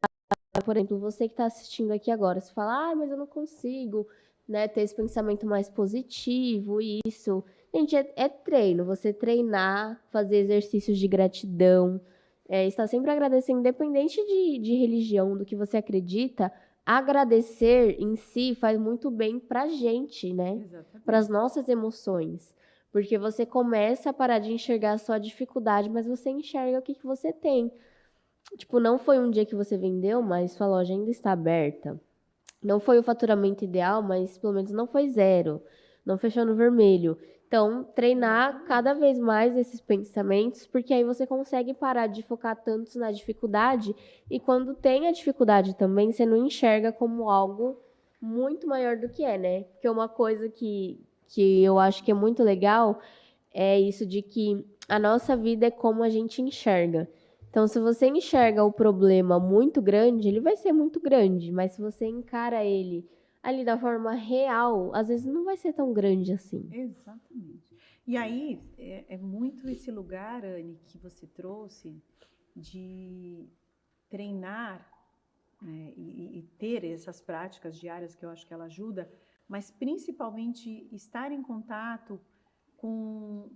S1: Por exemplo, você que está assistindo aqui agora, você fala, mas eu não consigo, né, ter esse pensamento mais positivo, isso. Gente, é treino, você treinar, fazer exercícios de gratidão, estar sempre agradecendo, independente de religião, do que você acredita, agradecer em si faz muito bem pra gente, né? Para as nossas emoções. Porque você começa a parar de enxergar a sua dificuldade, mas você enxerga o que você tem. Tipo, não foi um dia que você vendeu, mas sua loja ainda está aberta. Não foi o faturamento ideal, mas pelo menos não foi zero. Não fechou no vermelho. Então, treinar cada vez mais esses pensamentos, porque aí você consegue parar de focar tanto na dificuldade. E quando tem a dificuldade também, você não enxerga como algo muito maior do que é, né? Porque uma coisa que eu acho que é muito legal é isso de que a nossa vida é como a gente enxerga. Então, se você enxerga o problema muito grande, ele vai ser muito grande, mas se você encara ele ali da forma real, às vezes não vai ser tão grande assim.
S2: Exatamente. E aí, é muito esse lugar, Anne, que você trouxe de treinar, né, e ter essas práticas diárias que eu acho que ela ajuda, mas principalmente estar em contato com...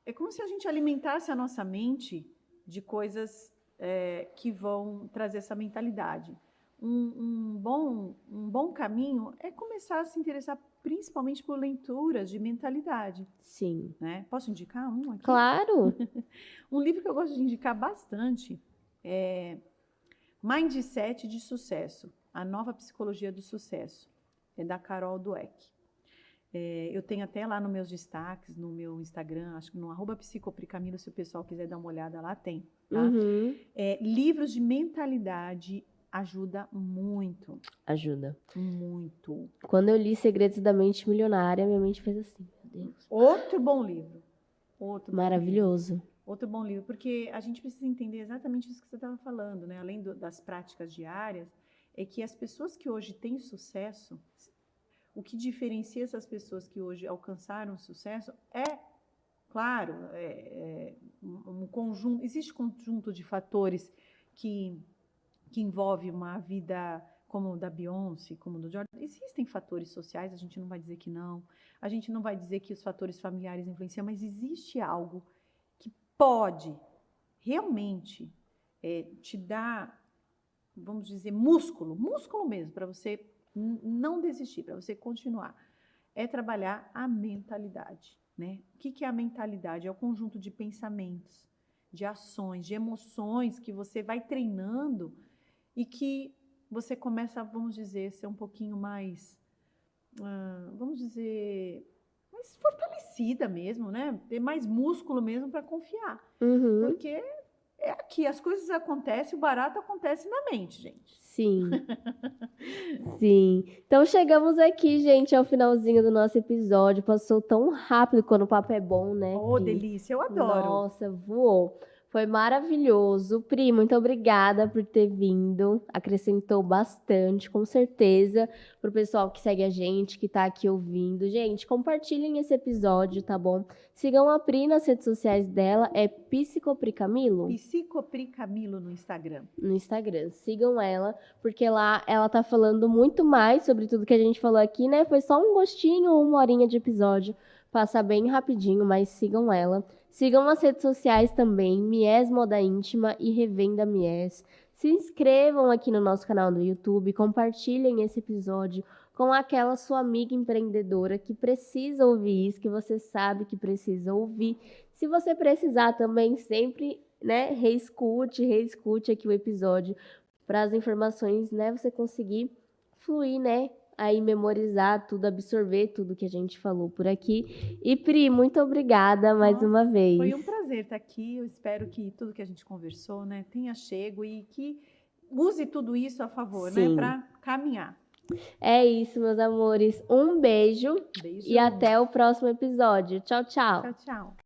S2: É como se a gente alimentasse a nossa mente de coisas que vão trazer essa mentalidade. Um bom caminho é começar a se interessar principalmente por leituras de mentalidade.
S1: Sim.
S2: Né? Posso indicar um aqui?
S1: Claro!
S2: Um livro que eu gosto de indicar bastante é Mindset de Sucesso, A Nova Psicologia do Sucesso, é da Carol Dweck. Eu tenho até lá nos meus destaques, no meu Instagram, acho que no @psicopricamila, se o pessoal quiser dar uma olhada lá, tem. Tá?
S1: Uhum.
S2: Livros de mentalidade ajuda muito.
S1: Ajuda.
S2: Muito.
S1: Quando eu li Segredos da Mente Milionária, minha mente fez assim, meu Deus.
S2: Outro bom livro.
S1: Maravilhoso.
S2: Outro bom livro, porque a gente precisa entender exatamente isso que você estava falando, né? Além das práticas diárias, é que as pessoas que hoje têm sucesso, o que diferencia essas pessoas que hoje alcançaram sucesso é claro, um conjunto, existe conjunto de fatores que envolve uma vida como o da Beyoncé, como o do Jordan. Existem fatores sociais, a gente não vai dizer que não, a gente não vai dizer que os fatores familiares influenciam, mas existe algo que pode realmente te dar, vamos dizer, músculo mesmo, para você não desistir, para você continuar. É trabalhar a mentalidade, né? O que é a mentalidade? É o conjunto de pensamentos, de ações, de emoções que você vai treinando e que você começa, vamos dizer, ser um pouquinho mais, vamos dizer, mais fortalecida mesmo, né? Ter mais músculo mesmo para confiar.
S1: Uhum.
S2: Porque é aqui, as coisas acontecem, o barato acontece na mente, gente.
S1: Sim. Sim. Então chegamos aqui, gente, ao finalzinho do nosso episódio. Passou tão rápido quando o papo é bom, né,
S2: Oh,
S1: Pri?
S2: delícia, eu adoro.
S1: Nossa, voou. Foi maravilhoso. Pri, muito obrigada por ter vindo. Acrescentou bastante, com certeza, pro pessoal que segue a gente, que tá aqui ouvindo. Gente, compartilhem esse episódio, tá bom? Sigam a Pri nas redes sociais dela, é Psicopri Camilo?
S2: Psicopri Camilo no Instagram.
S1: No Instagram. Sigam ela, porque lá ela tá falando muito mais sobre tudo que a gente falou aqui, né? Foi só um gostinho, 1 horinha de episódio. Passa bem rapidinho, mas sigam ela. Sigam as redes sociais também, Mies Moda Íntima e Revenda Mies. Se inscrevam aqui no nosso canal do YouTube, compartilhem esse episódio com aquela sua amiga empreendedora que precisa ouvir isso, que você sabe que precisa ouvir. Se você precisar também, sempre, né, reescute aqui o episódio para as informações, né, você conseguir fluir, né, aí memorizar tudo, absorver tudo que a gente falou por aqui. E Pri, muito obrigada mais uma vez.
S2: Foi um prazer estar aqui. Eu espero que tudo que a gente conversou, né, tenha chego e que use tudo isso a favor, né, para caminhar.
S1: É isso, meus amores. Um beijo. E até o próximo episódio. Tchau, tchau.
S2: Tchau, tchau.